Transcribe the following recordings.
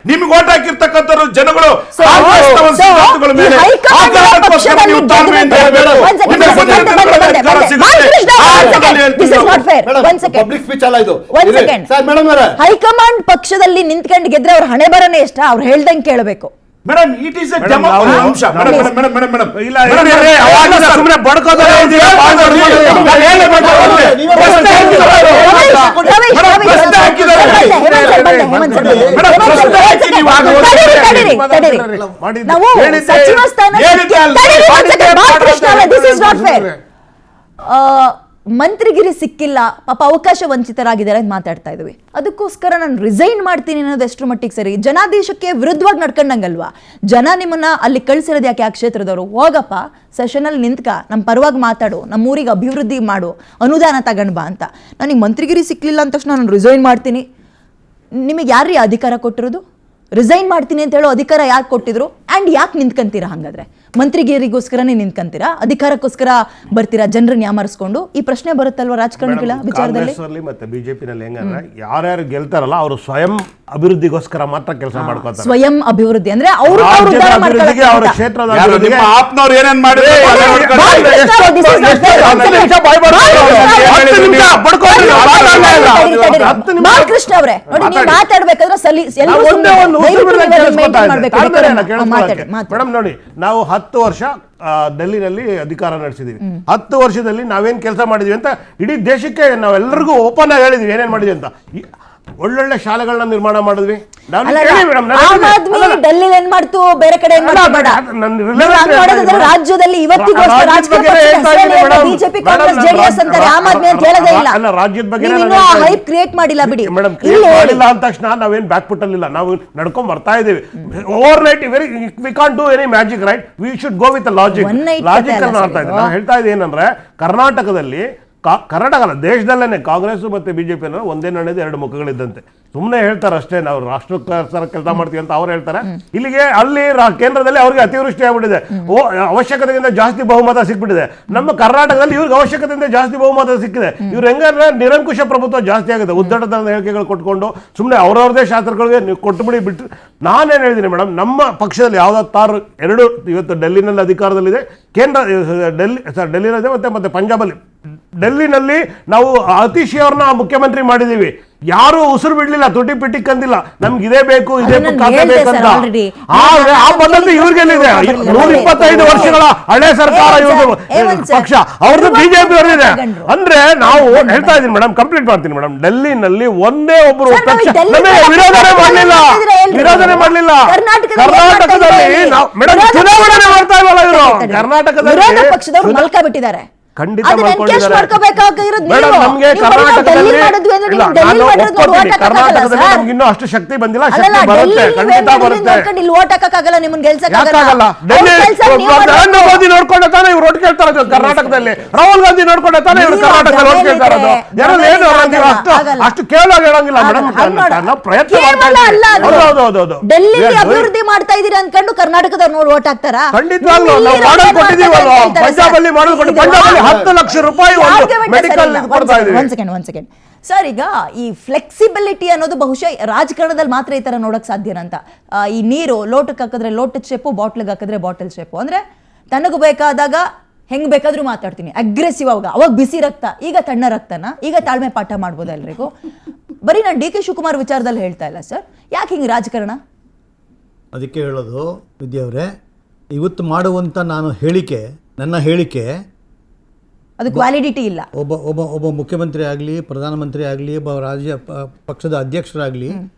ನಿಮ್ಗೆ ಓಟ್ ಹಾಕಿರ್ತಕ್ಕಂಥವ್ರು ಜನಗಳು ಹೈಕಮಾಂಡ್ ಪಕ್ಷದಲ್ಲಿ ನಿಂತ್ಕೊಂಡು ಗೆದ್ರೆ ಅವ್ರ ಹಣೆ ಬರನೇ ಇಷ್ಟ ಅವ್ರು ಹೇಳ್ದಂಗೆ ಕೇಳಬೇಕು. Madam it is A democracy. ನಾವು ಸಚಿವ ಸ್ಥಾನ ಮಂತ್ರಿಗಿರಿ ಸಿಕ್ಕಿಲ್ಲ, ಪಾಪ ಅವಕಾಶ ವಂಚಿತರಾಗಿದ್ದಾರೆ ಅಂತ ಮಾತಾಡ್ತಾ ಇದ್ವಿ. ಅದಕ್ಕೋಸ್ಕರ ನಾನು ರಿಸೈನ್ ಮಾಡ್ತೀನಿ ಅನ್ನೋದು ಎಷ್ಟರ ಮಟ್ಟಿಗೆ ಸರಿ? ಜನಾದೇಶಕ್ಕೆ ವಿರುದ್ಧವಾಗಿ ನಡ್ಕೊಂಡಂಗಲ್ವಾ? ಜನ ನಿಮ್ಮನ್ನ ಅಲ್ಲಿ ಕಳ್ಸಿರೋದು ಯಾಕೆ? ಆ ಕ್ಷೇತ್ರದವರು ಹೋಗಪ್ಪ, ಸೆಷನಲ್ಲಿ ನಿಂತ್ಕ, ನಮ್ಮ ಪರವಾಗಿ ಮಾತಾಡು, ನಮ್ಮ ಊರಿಗೆ ಅಭಿವೃದ್ಧಿ ಮಾಡು, ಅನುದಾನ ತಗೊಂಡ್ ಬಾ ಅಂತ. ನನಗೆ ಮಂತ್ರಿಗಿರಿ ಸಿಕ್ಲಿಲ್ಲ ಅಂದ ತಕ್ಷಣ ನಾನು ರಿಸೈನ್ ಮಾಡ್ತೀನಿ. ನಿಮಗೆ ಯಾರ್ರೀ ಅಧಿಕಾರ ಕೊಟ್ಟಿರೋದು? ರಿಸೈನ್ ಮಾಡ್ತೀನಿ ಅಂತ ಹೇಳೋ ಅಧಿಕಾರ ಯಾಕೆ ಕೊಟ್ಟಿದ್ರು? ಆ್ಯಂಡ್ ಯಾಕೆ ನಿಂತ್ಕೊಂತೀರಾ? ಹಾಗಾದ್ರೆ ಮಂತ್ರಿಗಿರಿಗೋಸ್ಕರನೇ ನಿಂತ್ಕೊಂತೀರಾ? ಅಧಿಕಾರಕ್ಕೋಸ್ಕರ ಬರ್ತೀರಾ ಜನರನ್ನ ಯಾಮರಿಸ್ಕೊಂಡು? ಈ ಪ್ರಶ್ನೆ ಬರುತ್ತಲ್ವಾ ರಾಜಕಾರಣಿಗಳ ವಿಚಾರದಲ್ಲಿ? ಮತ್ತೆ ಬಿಜೆಪಿನಲ್ಲಿ ಹೆಂಗಂದ್ರೆ ಯಾರ್ಯಾರು ಗೆಲ್ತಾರಲ್ಲ ಅವರು ಸ್ವಯಂ ಅಭಿವೃದ್ಧಿಗೋಸ್ಕರ ಮಾತ್ರ ಕೆಲಸ ಮಾಡ್ಕೊತಾರೆ. ಸ್ವಯಂ ಅಭಿವೃದ್ಧಿ ಅಂದ್ರೆ ಅವರು ಅವರ ಕ್ಷೇತ್ರದ ಆಪ್ನವ್ರು ಏನೇನ್ ಮಾಡಿದ್ರು ಬಾಲಕೃಷ್ಣ ಅವರೇ ನೋಡಿ, ನೀವು ಮಾತಾಡ್ಬೇಕಾದ್ರೆ ಮೇಡಮ್ ನೋಡಿ, ನಾವು 10 ವರ್ಷ ಡೆಲ್ಲಿನಲ್ಲಿ ಅಧಿಕಾರ ನಡೆಸಿದೀವಿ. 10 ವರ್ಷದಲ್ಲಿ ನಾವೇನ್ ಕೆಲಸ ಮಾಡಿದ್ವಿ ಅಂತ ಇಡೀ ದೇಶಕ್ಕೆ ನಾವೆಲ್ಲರಿಗೂ ಓಪನ್ ಆಗಿ ಹೇಳಿದ್ವಿ ಏನೇನ್ ಮಾಡಿದ್ವಿ ಅಂತ. ಒಳ್ಳೊಳ್ಳೆ ಶಾಲೆಗಳನ್ನ ನಿರ್ಮಾಣ ಮಾಡಿದ್ವಿ. ಬೇರೆ ಕಡೆ ರಾಜ್ಯದಲ್ಲಿ ರಾಜ್ಯದ ಬಗ್ಗೆ ಕ್ರಿಯೇಟ್ ಮಾಡಿಲ್ಲ ಬಿಡಿ. ಮಾಡಿಲ್ಲ ಅಂದ ತಕ್ಷಣ ನಾವೇನ್ ಬ್ಯಾಕ್ ಫುಟ್ ಅಲ್ಲಿಲ್ಲ, ನಾವು ನಡ್ಕೊಂಡ್ ಬರ್ತಾ ಇದೀವಿ. Over night we can't do any magic, right? We should go with logic. Logic ಅನ್ನ ಮಾಡ್ತಾ ಇದ್ದೀನಿ. ನಾನು ಹೇಳ್ತಾ ಇದ್ದೀನಿ ಏನಂದ್ರೆ, ಕರ್ನಾಟಕದಲ್ಲಿ ಕರ್ನಾಟಕ ಅಲ್ಲ, ದೇಶದಲ್ಲೇನೆ ಕಾಂಗ್ರೆಸ್ ಮತ್ತೆ ಬಿಜೆಪಿ ಅನ್ನೋ ಒಂದೇ ನಾಣ್ಯದ 2 ಮುಖಗಳಿದ್ದಂತೆ. ಸುಮ್ಮನೆ ಹೇಳ್ತಾರೆ ಅಷ್ಟೇ, ನಾವು ರಾಷ್ಟ್ರಕ್ಕೋಸ್ಕರ ಕೆಲಸ ಮಾಡ್ತೀವಿ ಅಂತ ಅವ್ರು ಹೇಳ್ತಾರೆ. ಇಲ್ಲಿಗೆ ಅಲ್ಲಿ ಕೇಂದ್ರದಲ್ಲಿ ಅವ್ರಿಗೆ ಅತಿವೃಷ್ಟಿ ಆಗ್ಬಿಟ್ಟಿದೆ, ಅವಶ್ಯಕತೆಗಿಂತ ಜಾಸ್ತಿ ಬಹುಮತ ಸಿಕ್ಬಿಟ್ಟಿದೆ. ನಮ್ಮ ಕರ್ನಾಟಕದಲ್ಲಿ ಇವ್ರಿಗೆ ಅವಶ್ಯಕತೆಯಿಂದ ಜಾಸ್ತಿ ಬಹುಮತ ಸಿಕ್ಕಿದೆ. ಇವ್ರು ಹೆಂಗಂದ್ರೆ ನಿರಂಕುಶ ಪ್ರಭುತ್ವ ಜಾಸ್ತಿ ಆಗುತ್ತೆ. ಉದ್ದಟದ ಹೇಳಿಕೆಗಳು ಕೊಟ್ಕೊಂಡು ಸುಮ್ಮನೆ ಅವ್ರವ್ರದೇ ಶಾಸ್ತ್ರಗಳಿಗೆ ನೀವು ಕೊಟ್ಟುಬಿಡಿ ಬಿಟ್ಟು. ನಾನೇನು ಹೇಳಿದ್ದೀನಿ ಮೇಡಮ್, ನಮ್ಮ ಪಕ್ಷದಲ್ಲಿ ಯಾವ್ದಾರು 2 ಇವತ್ತು ಡೆಲ್ಲಿನಲ್ಲಿ ಅಧಿಕಾರದಲ್ಲಿದೆ, ಡೆಲ್ಲಿನಲ್ಲಿದೆ ಮತ್ತೆ ಪಂಜಾಬಲ್ಲಿ. ಡೆಲ್ಲಿನಲ್ಲಿ ನಾವು ಅತೀಶ್ ಅವ್ರನ್ನ ಮುಖ್ಯಮಂತ್ರಿ ಮಾಡಿದೀವಿ. ಯಾರು ಉಸಿರು ಬಿಡ್ಲಿಲ್ಲ, ತುಟಿ ಪಿಟಿ ಕಂದಿಲ್ಲ, ನಮ್ಗೆ ಇದೇ ಬೇಕು ಇದೇ ಬೇಕಂತ. ಆದ್ರೆ ಆ ಪದ್ಧತಿ ಇವ್ರಿಗೆಲ್ಲಿದೆ? 125 ವರ್ಷಗಳ ಹಳೆ ಸರ್ಕಾರ ಇವ್ರದ್ದು ಪಕ್ಷ, ಅವ್ರದ್ದು ಬಿಜೆಪಿ ಅವರಿದೆ. ಅಂದ್ರೆ ನಾವು ಹೇಳ್ತಾ ಇದೀನಿ ಮೇಡಮ್, ಕಂಪ್ಲೀಟ್ ಮಾಡ್ತೀನಿ ಮೇಡಮ್. ಡೆಲ್ಲಿನಲ್ಲಿ ಒಂದೇ ಒಬ್ರು ಪಕ್ಷ ವಿರೋಧನೆ ಮಾಡಲಿಲ್ಲ. ಕರ್ನಾಟಕದಲ್ಲಿ ಮೇಡಮ್ ಚುನಾವಣೆ ಮಾಡ್ತಾ ಇಲ್ವಲ್ಲ ಇವರು? ಕರ್ನಾಟಕದಲ್ಲಿ ಖಂಡಿತ ಕರ್ನಾಟಕದಲ್ಲಿ ನಮ್ಗೆ ಇನ್ನೂ ಅಷ್ಟು ಶಕ್ತಿ ಬಂದಿಲ್ಲ. ಶಕ್ತಿ ಬರುತ್ತೆ, ಖಂಡಿತ ಬರುತ್ತೆ. ನರೇಂದ್ರ ಮೋದಿ ನೋಡ್ಕೊಂಡ ತಾನೇ ಇವ್ರು ಓಟ್ ಕೇಳ್ತಾ ಇರೋದು ಕರ್ನಾಟಕದಲ್ಲಿ. ರಾಹುಲ್ ಗಾಂಧಿ ನೋಡ್ಕೊಂಡ ತಾನೇ ಇವ್ರು ಕರ್ನಾಟಕದಲ್ಲಿ ಓಟ್ ಕೇಳ್ತಾ ಇರೋದು. ಯಾರು ಏನು ಅಷ್ಟು ಕೇಳೋದು ಹೇಳಂಗಿಲ್ಲ ಮೇಡಮ್. ಪ್ರಯತ್ನ ಮಾಡ್ತಾ ಡೆಲ್ಲಿ ಅಭಿವೃದ್ಧಿ ಮಾಡ್ತಾ ಇದೀರಿ ಅನ್ಕೊಂಡು ಕರ್ನಾಟಕದವ್ರು ನೋಡಿ ಓಟ್ ಹಾಕ್ತಾರಾ? ಖಂಡಿತವಾಗ್ಲೂ ನಾವು ಮಾಡೋದು ಕೊಟ್ಟಿದೀವಲ್ವ. ಪಂಜಾಬಲ್ಲಿ ಮಾಡೋದು ಕೊಟ್ಟು, ಪಂಜಾಬಲ್ಲಿ 10 ಲಕ್ಷ ರೂಪಾಯಿ ಮೆಡಿಕಲ್ ಕೊಡ್ತಾ ಇದೀವಿ. ಒಂದ್ ಸೆಕೆಂಡ್ ಸರ್, ಈಗ ಈ ಫ್ಲೆಕ್ಸಿಬಿಲಿಟಿ ಅನ್ನೋದು ಬಹುಶಃ ರಾಜಕಾರಣದಲ್ಲಿ ಮಾತ್ರ ಈ ತರ ನೋಡಕ್ ಸಾಧ್ಯನಾ ಅಂತ. ಈ ನೀರು ಲೋಟಕ್ಕೆ ಹಾಕಿದ್ರೆ ಲೋಟದ ಶೇಪು, ಬಾಟ್ಲಿಗೆ ಹಾಕಿದ್ರೆ ಬಾಟಲ್ ಶೇಪು. ಅಂದ್ರೆ ತನಗೂ ಬೇಕಾದಾಗ ಹೆಂಗ್ ಬೇಕಾದ್ರೂ ಮಾತಾಡ್ತೀನಿ, ಅಗ್ರೆಸಿವ್ ಅವಾಗ ಬಿಸಿ ರಕ್ತ, ಈಗ ತಣ್ಣ ರಕ್ತನ, ಈಗ ತಾಳ್ಮೆ ಪಾಠ ಮಾಡ್ಬೋದ ಎಲ್ರಿಗೂ? ಬರೀ ನಾನು ಡಿ ಕೆ ಶಿವಕುಮಾರ್ ವಿಚಾರದಲ್ಲಿ ಹೇಳ್ತಾ ಇಲ್ಲ ಸರ್, ಯಾಕೆ ಹಿಂಗೆ ರಾಜಕಾರಣ? ಅದಕ್ಕೆ ಹೇಳೋದು ವಿದ್ಯಾವ್ರೆ, ಇವತ್ತು ಮಾಡುವಂಥ ನನ್ನ ಹೇಳಿಕೆ ಅದು ವ್ಯಾಲಿಡಿಟಿ ಇಲ್ಲ. ಒಬ್ಬ ಮುಖ್ಯಮಂತ್ರಿ ಆಗಲಿ, ಪ್ರಧಾನಮಂತ್ರಿ ಆಗಲಿ, ಒಬ್ಬ ರಾಜ್ಯ ಪಕ್ಷದ ಅಧ್ಯಕ್ಷರಾಗಲಿ,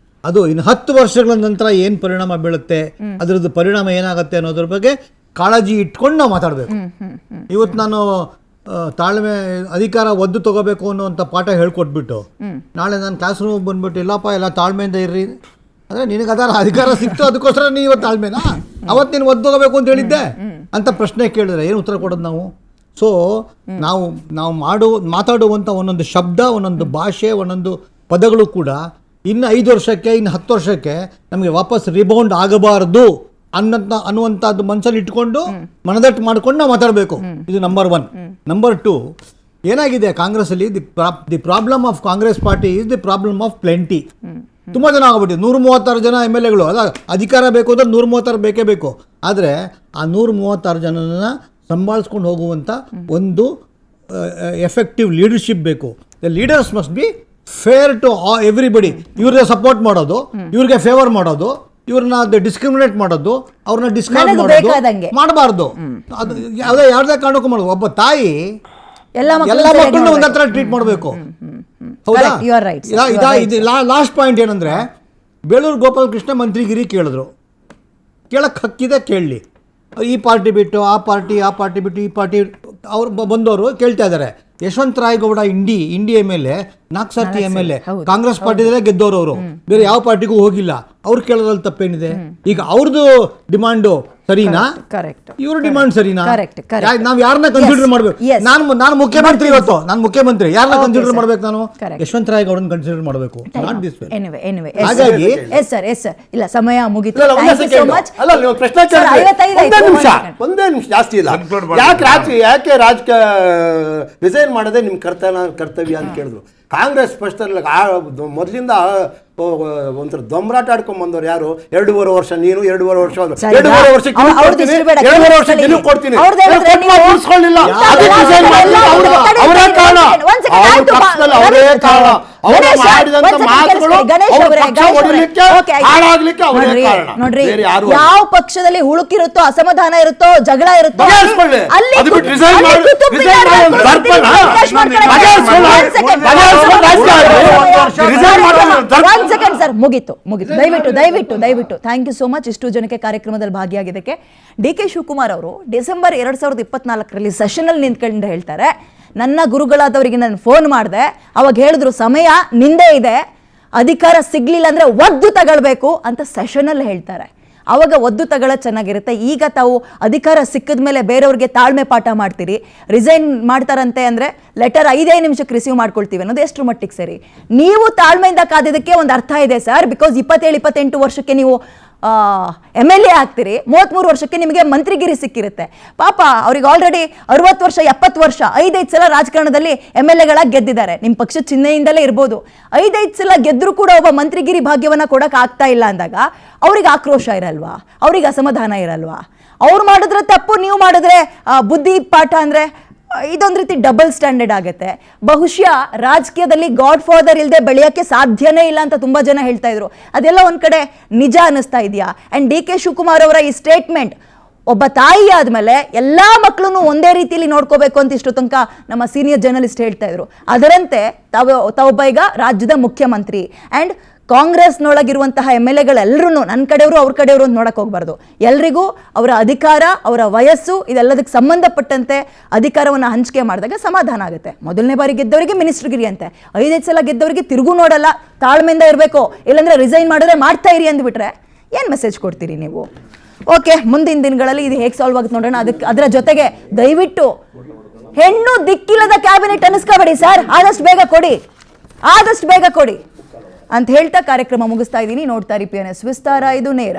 ಅದು ಇನ್ನು 10 ವರ್ಷಗಳ ನಂತರ ಏನು ಪರಿಣಾಮ ಬೀಳುತ್ತೆ, ಅದರದ್ದು ಪರಿಣಾಮ ಏನಾಗುತ್ತೆ ಅನ್ನೋದ್ರ ಬಗ್ಗೆ ಕಾಳಜಿ ಇಟ್ಕೊಂಡು ನಾವು ಮಾತಾಡಬೇಕು. ಇವತ್ತು ನಾನು ತಾಳ್ಮೆ ಅಧಿಕಾರ ಒದ್ದು ತಗೋಬೇಕು ಅನ್ನೋಂಥ ಪಾಠ ಹೇಳ್ಕೊಟ್ಬಿಟ್ಟು ನಾಳೆ ನಾನು ಕ್ಲಾಸ್ ರೂಮ್ ಬಂದ್ಬಿಟ್ಟು ಇಲ್ಲಪ್ಪ ಎಲ್ಲ ತಾಳ್ಮೆಯಿಂದ ಇರ್ರಿ ಅಂದರೆ ನಿನಗೆ ಅದರ ಅಧಿಕಾರ ಸಿಕ್ತು, ಅದಕ್ಕೋಸ್ಕರ ನೀವು ಇವತ್ತು ತಾಳ್ಮೆನಾ? ಅವತ್ತು ನೀನು ಒದ್ದು ತಗೋಬೇಕು ಅಂತ ಹೇಳಿದ್ದೆ ಅಂತ ಪ್ರಶ್ನೆ ಕೇಳಿದ್ರೆ ಏನು ಉತ್ತರ ಕೊಡೋದು ನಾವು? ಸೊ ನಾವು ಮಾತಾಡುವಂಥ ಒಂದೊಂದು ಶಬ್ದ, ಒಂದೊಂದು ಭಾಷೆ, ಒಂದೊಂದು ಪದಗಳು ಕೂಡ ಇನ್ನು 5 ವರ್ಷಕ್ಕೆ, ಇನ್ನು 10 ವರ್ಷಕ್ಕೆ ನಮಗೆ ವಾಪಸ್ ರಿಬೌಂಡ್ ಆಗಬಾರ್ದು ಅನ್ನುವಂಥದ್ದು ಮನಸ್ಸಲ್ಲಿ ಇಟ್ಕೊಂಡು ಮನದಟ್ಟು ಮಾಡ್ಕೊಂಡು ನಾವು ಮಾತಾಡಬೇಕು. ಇದು ನಂಬರ್ 1. ನಂಬರ್ 2, ಏನಾಗಿದೆ ಕಾಂಗ್ರೆಸ್ಸಲ್ಲಿ, the problem of Congress party is the problem of plenty. ತುಂಬ ಜನ ಆಗ್ಬಿಟ್ಟು 136 ಜನ MLAಗಳು ಅಲ್ಲ, ಅಧಿಕಾರ ಬೇಕು ಅಂದ್ರೆ 136 ಬೇಕೇ ಬೇಕು. ಆದರೆ ಆ 136 ಜನನ ಸಂಭಾಳಿಸ್ಕೊಂಡು ಹೋಗುವಂಥ ಒಂದು ಎಫೆಕ್ಟಿವ್ ಲೀಡರ್ಶಿಪ್ ಬೇಕು. The leaders must be fair to everybody. ಇವ್ರಿಗೆ ಸಪೋರ್ಟ್ ಮಾಡೋದು, ಇವ್ರಿಗೆ ಫೇವರ್ ಮಾಡೋದು, ಇವ್ರನ್ನ ಡಿಸ್ಕ್ರಿಮಿನೇಟ್ ಮಾಡೋದು, ಅವ್ರನ್ನ ಡಿಸ್ಕಾರ್ಡ್ ನನಗೆ ಮಾಡೋದು ಬೇಕಾದಂಗೆ. ಮಾಡಬಾರ್ದು. ಅದು ಯಾವುದೇ ಕಾರಣಕ್ಕೂ ಮಾಡೋದು. ಒಬ್ಬ ತಾಯಿ ಎಲ್ಲ ಎಲ್ಲ ಮಕ್ಕಳನ್ನ ಒಂದ್ ಹತ್ರ ಟ್ರೀಟ್ ಮಾಡಬೇಕು. ಹೌದಾ? Correct, you are right, sir. You are right, last point ಏನಂದ್ರೆ, ಬೇಳೂರು ಗೋಪಾಲಕೃಷ್ಣ ಮಂತ್ರಿಗಿರಿ ಕೇಳಿದ್ರು. ಕೇಳಕ್ ಹಕ್ಕಿದೆ, ಕೇಳಲಿ. ಈ ಪಾರ್ಟಿ ಬಿಟ್ಟು ಆ ಪಾರ್ಟಿ ಬಿಟ್ಟು ಈ ಪಾರ್ಟಿ ಅವ್ರು ಬಂದವರು ಕೇಳ್ತಾ ಇದ್ದಾರೆ. ಯಶವಂತರಾಯಗೌಡ ಇಂಡಿ MLA 4 ಸರ್ತಿ MLA ಕಾಂಗ್ರೆಸ್ ಪಾರ್ಟಿದಲ್ಲೇ ಗೆದ್ದವರು ಅವರು, ಬೇರೆ ಯಾವ ಪಾರ್ಟಿಗೂ ಹೋಗಿಲ್ಲ. ಅವ್ರು ಕೇಳೋದ್ರಲ್ಲಿ ತಪ್ಪೇನಿದೆ? ಈಗ ಅವ್ರದ್ದು ಡಿಮಾಂಡು ಸರಿನಾ, ಕರೆಕ್ಟ್, ಇವ್ರ ಡಿಮಾಂಡ್ ಸರಿನಾ? Correct. ನಾವ್ ಯಾರನ್ನ ಕನ್ಸಿಡರ್ ಮಾಡ್ಬೇಕು? Yes. ನಾನು ಮುಖ್ಯಮಂತ್ರಿ, ಇವತ್ತು ನಾನು ಮುಖ್ಯಮಂತ್ರಿ, ಯಾರನ್ನ Okay, ಕನ್ಸಿಡರ್ sir. ಮಾಡ್ಬೇಕು? ನಾನು Correct. ಯಶವಂತರಾಯಗೌಡನ್ ಕನ್ಸಿಡರ್ ಮಾಡಬೇಕು, ನಾಟ್ ದಿಸ್ ವೇ. Anyway, ಹಾಗಾಗಿ ಎಸ್ ಸರ್, ಇಲ್ಲ ಸಮಯ ಮುಗಿತು. ಇಲ್ಲ, ಒಂದೇ Thank you so second. much. ಅಲ್ಲ, ನೀವು ಪ್ರಶ್ನೆ Sir, ಕೇಳಿದ್ರಿ. 55 ಆಯ್ತು, ಒಂದೇ ನಿಮಿಷ ಜಾಸ್ತಿ ಇಲ್ಲ. Conclude ಮಾಡಿ. ಯಾಕೆ ರಿಸೈನ್ ಮಾಡದೆ ನಿಮ್ ಕರ್ತವ್ಯ ಅಂತ ಕೇಳಿದ್ರು. ಕಾಂಗ್ರೆಸ್ ಪಕ್ಷದಲ್ಲಿ ಮೊದಲಿಂದ ಒಂಥರ ದೊಂಬರಾಟ ಆಡ್ಕೊಂಡ್ ಬಂದವ್ರು ಯಾರು? 2.5 ವರ್ಷ ನೀನು, 2.5 ವರ್ಷ ಅವ್ರು. ಸರಿ, 2.5 ವರ್ಷ ಅವ್ರು- ಅವ್ರು ಕೊಡ್ತೀನಿ, ಇಷ್ಟು ಬೇಡ, 2.5 ವರ್ಷ ಕೇಳಿ. ನಿನಗೆ ಕೊಡ್ತೀನಿ. ಅವ್ರ್ದು ಹೇಳಿದ್ರೆ ಕೊಟ್ಟು ನೀವು- ಉಳಿಸ್ಕೊಳ್ಳಿಲ್ಲ. ಇಲ್ಲ, ಅದಕ್ಕೆ ಇಲ್ಲ, resign ಇಲ್ಲ, ಮಾಡಿದ್ದು ಇಲ್ಲ, ಅವ್ರು- ಇಲ್ಲ, ಅವರೇ ಇಲ್ಲ, ಕಾರಣ. ಒಂದ್ second, ಅವ್ರ ಆಯ್ತು, ಪಕ್ಷದಲ್ಲಿ ಅವರೇ ಕಾರಣ. ಅವರು ಗಣೇಶ, ಮಾಡಿದಂತ ಒಂದ್ second ಮಾತುಗಳು ಗಣೇಶ್ ಅವ್ರ ಅವರೇ, ಪಕ್ಷ ಗಣೇಶ್ ಅವರೇ. ಹೊಡಿಲಿಕ್ಕೆ, Okay, ಹಾಳಾಗ್ಲಿಕ್ಕೆ ಅವರೇ ನೋಡ್ರಿ, ಕಾರಣ. ನೋಡ್ರಿ, ಬೇರೆ ಯಾರು ಯಾವ ಪಕ್ಷದಲ್ಲಿ ಹುಳುಕಿರುತ್ತೋ, ಅಸಮಾಧಾನ ಇರುತ್ತೋ, ಜಗಳ ಇರುತ್ತೋ, ಬಗೆಹರಿಸ್ಕೊಳ್ಳಿ. ಅಲ್ಲಿ ಅದು ಬಿಟ್ಟು resign ಅಲ್ಲಿ ಮಾಡಿ- ಕುತುಬ್ resign ಮಿನಾರ್ ಮಾಡಿ ಮಾಡ್ಕೊಂಡು ದರ್ಪಣ. ಅವಕಾಶ ಮಾಡ್ಕೊಳ್ಳಿ. ಬಗೆಹರಿಸ್ಕೊಳ್ಳಿ. ಒಂದ್ second. ಬಗೆಹರಿಸ್ಕೊಳ್ಳಿ. resign ಮಾಡೋದು ದರ್ಪಣ. ಒಂದ್ ಸೆಕೆಂಡ್ ಸರ್, ಮುಗೀತು. ದಯವಿಟ್ಟು ಥ್ಯಾಂಕ್ ಯು ಸೋ ಮಚ್ ಇಷ್ಟು ಜನಕ್ಕೆ ಕಾರ್ಯಕ್ರಮದಲ್ಲಿ ಭಾಗಿಯಾಗಿದ್ದಕ್ಕೆ. DK ಶಿವಕುಮಾರ್ ಅವರು ಡಿಸೆಂಬರ್ 2024 ಸೆಷನಲ್ಲಿ ನಿಂತ್ಕೊಂಡು ಹೇಳ್ತಾರೆ, ನನ್ನ ಗುರುಗಳಾದವರಿಗೆ ನಾನು ಫೋನ್ ಮಾಡಿದೆ, ಅವಾಗ ಹೇಳಿದ್ರು ಸಮಯ ನಿಂದೇ ಇದೆ, ಅಧಿಕಾರ ಸಿಗ್ಲಿಲ್ಲ ಅಂದ್ರೆ ಒದ್ದು ತಗೊಳ್ಬೇಕು ಅಂತ ಸೆಷನಲ್ಲಿ ಹೇಳ್ತಾರೆ. ಅವಾಗ ಒದ್ದು ತಗೊಳ್ಳೋ ಚೆನ್ನಾಗಿರುತ್ತೆ. ಈಗ ತಾವು ಅಧಿಕಾರ ಸಿಕ್ಕಿದ ಮೇಲೆ ಬೇರೆಯವ್ರಿಗೆ ತಾಳ್ಮೆ ಪಾಠ ಮಾಡ್ತೀರಿ. ರಿಸೈನ್ ಮಾಡ್ತಾರಂತೆ ಅಂದರೆ ಲೆಟರ್ 5 ನಿಮಿಷಕ್ಕೆ ರಿಸೀವ್ ಮಾಡ್ಕೊಳ್ತೀವಿ ಅನ್ನೋದು ಎಷ್ಟು ಮಟ್ಟಿಗೆ ಸರಿ? ನೀವು ತಾಳ್ಮೆಯಿಂದ ಕಾದಿದ್ದಕ್ಕೆ ಒಂದು ಅರ್ಥ ಇದೆ ಸರ್. ಬಿಕಾಸ್ 27-28 ವರ್ಷಕ್ಕೆ ನೀವು MLA ಆಗ್ತೀರಿ, 33 ವರ್ಷಕ್ಕೆ ನಿಮಗೆ ಮಂತ್ರಿಗಿರಿ ಸಿಕ್ಕಿರುತ್ತೆ. ಪಾಪ ಅವ್ರಿಗೆ ಆಲ್ರೆಡಿ 60 ವರ್ಷ 70 ವರ್ಷ 5 ಸಲ ರಾಜಕಾರಣದಲ್ಲಿ MLAಗಳಾಗಿ ಗೆದ್ದಿದ್ದಾರೆ. ನಿಮ್ಮ ಪಕ್ಷದ ಚಿಹ್ನೆಯಿಂದಲೇ ಇರ್ಬೋದು. 5 ಸಲ ಗೆದ್ದರೂ ಕೂಡ ಒಬ್ಬ ಮಂತ್ರಿಗಿರಿ ಭಾಗ್ಯವನ್ನು ಕೊಡೋಕೆ ಆಗ್ತಾ ಇಲ್ಲ ಅಂದಾಗ ಅವ್ರಿಗೆ ಆಕ್ರೋಶ ಇರಲ್ವಾ? ಅವ್ರಿಗೆ ಅಸಮಾಧಾನ ಇರಲ್ವಾ? ಅವ್ರು ಮಾಡಿದ್ರೆ ತಪ್ಪು, ನೀವು ಮಾಡಿದ್ರೆ ಬುದ್ಧಿ ಪಾಠ ಅಂದರೆ ಇದೊಂದು ರೀತಿ ಡಬಲ್ ಸ್ಟ್ಯಾಂಡರ್ಡ್ ಆಗುತ್ತೆ. ಬಹುಶಃ ರಾಜಕೀಯದಲ್ಲಿ ಗಾಡ್ ಫಾದರ್ ಇಲ್ಲದೆ ಬೆಳೆಯೋಕ್ಕೆ ಸಾಧ್ಯನೇ ಇಲ್ಲ ಅಂತ ತುಂಬ ಜನ ಹೇಳ್ತಾ ಇದ್ರು. ಅದೆಲ್ಲ ಒಂದು ಕಡೆ ನಿಜ ಅನ್ನಿಸ್ತಾ ಇದೆಯಾ? ಆ್ಯಂಡ್ DK ಶಿವಕುಮಾರ್ ಅವರ ಈ ಸ್ಟೇಟ್ಮೆಂಟ್, ಒಬ್ಬ ತಾಯಿ ಆದಮೇಲೆ ಎಲ್ಲ ಮಕ್ಕಳನ್ನು ಒಂದೇ ರೀತಿಯಲ್ಲಿ ನೋಡ್ಕೋಬೇಕು ಅಂತ ಇಷ್ಟು ತನಕ ನಮ್ಮ ಸೀನಿಯರ್ ಜರ್ನಲಿಸ್ಟ್ ಹೇಳ್ತಾ ಇದ್ರು. ಅದರಂತೆ ತಾವೊಬ್ಬ ಈಗ ರಾಜ್ಯದ ಮುಖ್ಯಮಂತ್ರಿ. ಆ್ಯಂಡ್ ಕಾಂಗ್ರೆಸ್ನೊಳಗಿರುವಂತಹ MLAಗಳೆಲ್ಲರೂ ನನ್ನ ಕಡೆಯವರು ಅವ್ರ ಕಡೆಯವರು ಅಂತ ನೋಡಕ್ಕೆ ಹೋಗ್ಬಾರ್ದು. ಎಲ್ರಿಗೂ ಅವರ ಅಧಿಕಾರ, ಅವರ ವಯಸ್ಸು ಇದೆಲ್ಲದಕ್ಕೆ ಸಂಬಂಧಪಟ್ಟಂತೆ ಅಧಿಕಾರವನ್ನು ಹಂಚಿಕೆ ಮಾಡಿದಾಗ ಸಮಾಧಾನ ಆಗುತ್ತೆ. ಮೊದಲನೇ ಬಾರಿ ಗೆದ್ದವರಿಗೆ ಮಿನಿಸ್ಟ್ರಿಗಿರಿ ಅಂತೆ, 5 ಸಲ ಗೆದ್ದವರಿಗೆ ತಿರುಗೂ ನೋಡಲ್ಲ, ತಾಳ್ಮೆಯಿಂದ ಇರಬೇಕು, ಇಲ್ಲಾಂದ್ರೆ ರಿಸೈನ್ ಮಾಡಿದ್ರೆ ಮಾಡ್ತಾ ಇರಿ ಅಂದ್ಬಿಟ್ರೆ ಏನು ಮೆಸೇಜ್ ಕೊಡ್ತೀರಿ ನೀವು? ಓಕೆ, ಮುಂದಿನ ದಿನಗಳಲ್ಲಿ ಇದು ಹೇಗೆ ಸಾಲ್ವ್ ಆಗುತ್ತೆ ನೋಡೋಣ. ಅದರ ಜೊತೆಗೆ ದಯವಿಟ್ಟು ಹೆಣ್ಣು ದಿಕ್ಕಿಲ್ಲದ ಕ್ಯಾಬಿನೆಟ್ ಅನ್ನಿಸ್ಕೋಬೇಡಿ ಸರ್, ಆದಷ್ಟು ಬೇಗ ಕೊಡಿ ಅಂತ ಹೇಳ್ತಾ ಕಾರ್ಯಕ್ರಮ ಮುಗಿಸ್ತಾ ಇದ್ದೀನಿ. ನೋಡ್ತಾ ಇರಿ PNS ವಿಸ್ತಾರ, ಇದು ನೇರ.